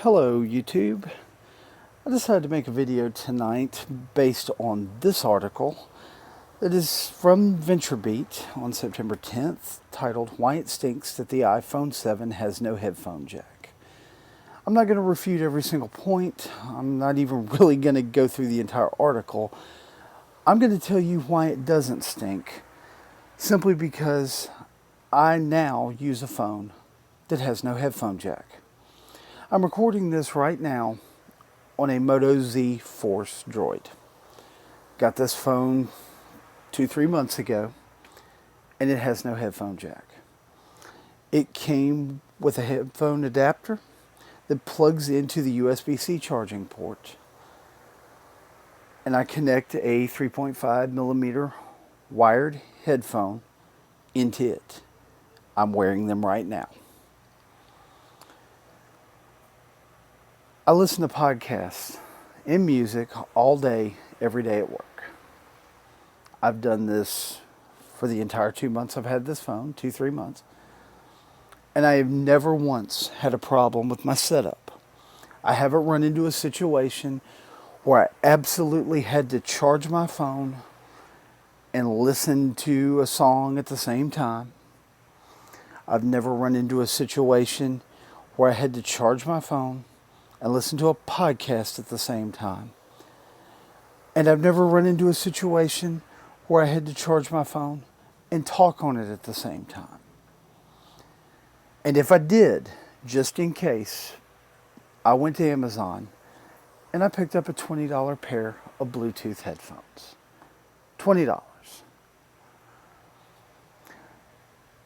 Hello YouTube. I decided to make a video tonight based on this article that is from VentureBeat on September 10th, titled Why It Stinks That the iPhone 7 Has No Headphone Jack. I'm not going to refute every single point. I'm not even really going to go through the entire article. I'm going to tell you why it doesn't stink, simply because I now use a phone that has no headphone jack. I'm recording this right now on a Moto Z Force Droid. Got this phone 2-3 months ago, and it has no headphone jack. It came with a headphone adapter that plugs into the USB-C charging port, and I connect a 3.5 millimeter wired headphone into it. I'm wearing them right now. I listen to podcasts and music all day, every day at work. I've done this for the entire 2 months I've had this phone, 2-3 months. And I have never once had a problem with my setup. I haven't run into a situation where I absolutely had to charge my phone and listen to a song at the same time. I've never run into a situation where I had to charge my phone and listen to a podcast at the same time. And I've never run into a situation where I had to charge my phone and talk on it at the same time. And if I did, just in case, I went to Amazon and I picked up a $20 pair of Bluetooth headphones. $20.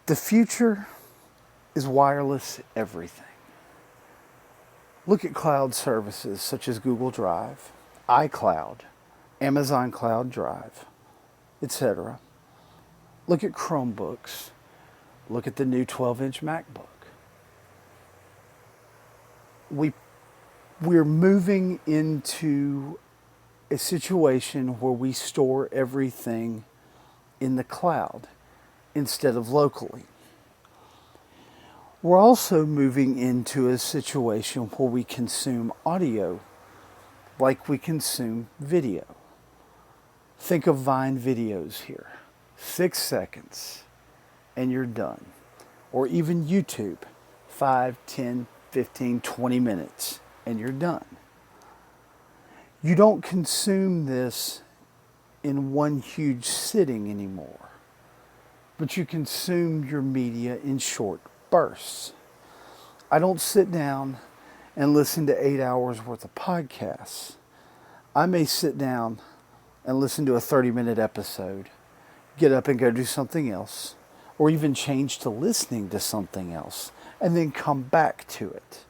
The future is wireless everything. Look at cloud services such as Google Drive, iCloud, Amazon Cloud Drive, etc. Look at Chromebooks. Look at the new 12-inch MacBook. We're moving into a situation where we store everything in the cloud instead of locally. We're also moving into a situation where we consume audio like we consume video. Think of Vine videos here. 6 seconds and you're done. Or even YouTube, 5, 10, 15, 20 minutes and you're done. You don't consume this in one huge sitting anymore, but you consume your media in short bursts. I don't sit down and listen to 8 hours worth of podcasts. I may sit down and listen to a 30-minute episode, get up and go do something else, or even change to listening to something else, and then come back to it.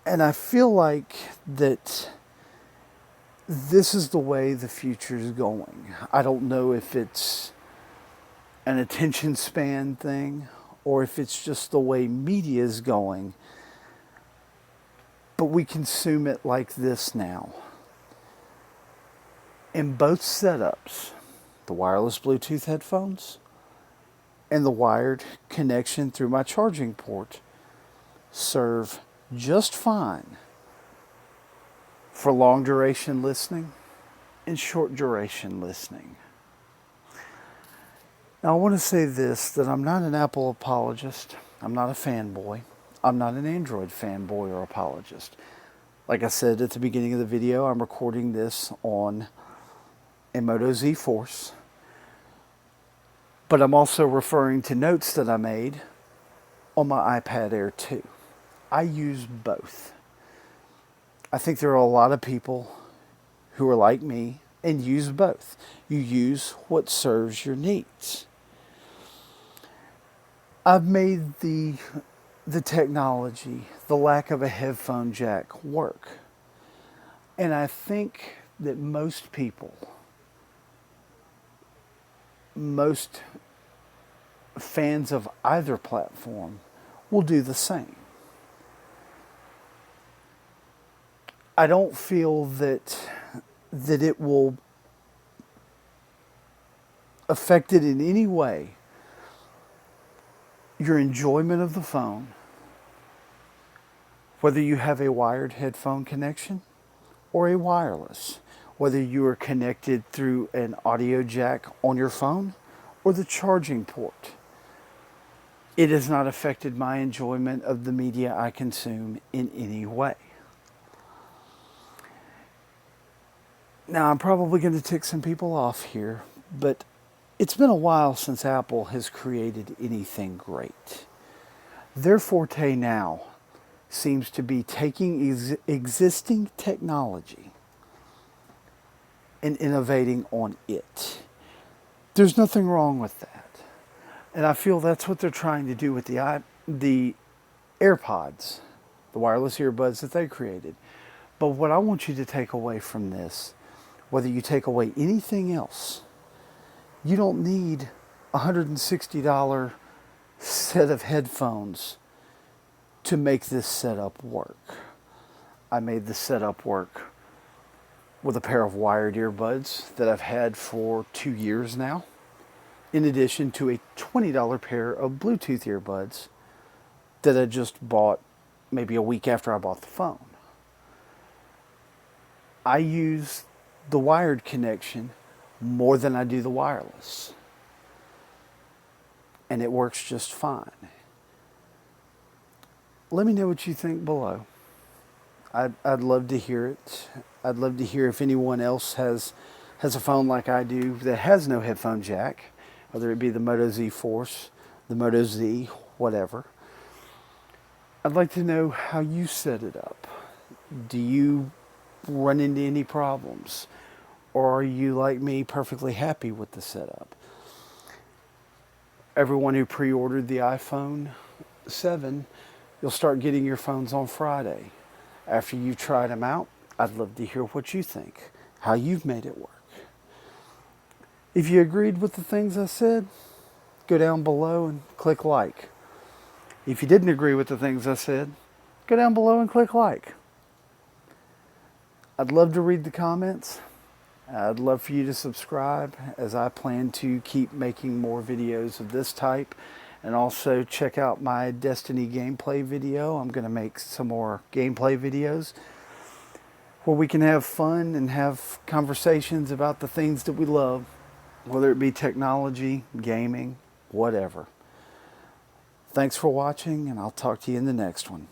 And I feel like that this is the way the future is going. I don't know if it's an attention span thing or if it's just the way media is going, but we consume it like this now. In both setups, the wireless Bluetooth headphones and the wired connection through my charging port serve just fine for long duration listening and short duration listening. Now I want to say this, that I'm not an Apple apologist. I'm not a fanboy. I'm not an Android fanboy or apologist. Like I said at the beginning of the video, I'm recording this on a Moto Z Force. But I'm also referring to notes that I made on my iPad Air 2. I use both. I think there are a lot of people who are like me and use both. You use what serves your needs. I've made the technology, the lack of a headphone jack, work. And I think that most people, most fans of either platform will do the same. I don't feel that it will affect it in any way your enjoyment of the phone, whether you have a wired headphone connection or a wireless, whether you are connected through an audio jack on your phone or the charging port. It has not affected my enjoyment of the media I consume in any way. Now, I'm probably going to tick some people off here, but it's been a while since Apple has created anything great. Their forte now seems to be taking existing technology and innovating on it. There's nothing wrong with that. And I feel that's what they're trying to do with the AirPods, the wireless earbuds that they created. But what I want you to take away from this, whether you take away anything else, you don't need a $160 set of headphones to make this setup work. I made this setup work with a pair of wired earbuds that I've had for 2 years now, in addition to a $20 pair of Bluetooth earbuds that I just bought maybe a week after I bought the phone. I use the wired connection more than I do the wireless, and it works just fine. Let me know what you think below. I'd love to hear it. I'd love to hear if anyone else has a phone like I do that has no headphone jack, whether it be the Moto Z Force, the Moto Z, whatever. I'd like to know how you set it up. Do you run into any problems? Or are you, like me, perfectly happy with the setup? Everyone who pre-ordered the iPhone 7, you'll start getting your phones on Friday. After you've tried them out, I'd love to hear what you think, how you've made it work. If you agreed with the things I said, go down below and click like. If you didn't agree with the things I said, go down below and click like. I'd love to read the comments. I'd love for you to subscribe, as I plan to keep making more videos of this type. And also check out my Destiny gameplay video. I'm going to make some more gameplay videos where we can have fun and have conversations about the things that we love, whether it be technology, gaming, whatever. Thanks for watching, and I'll talk to you in the next one.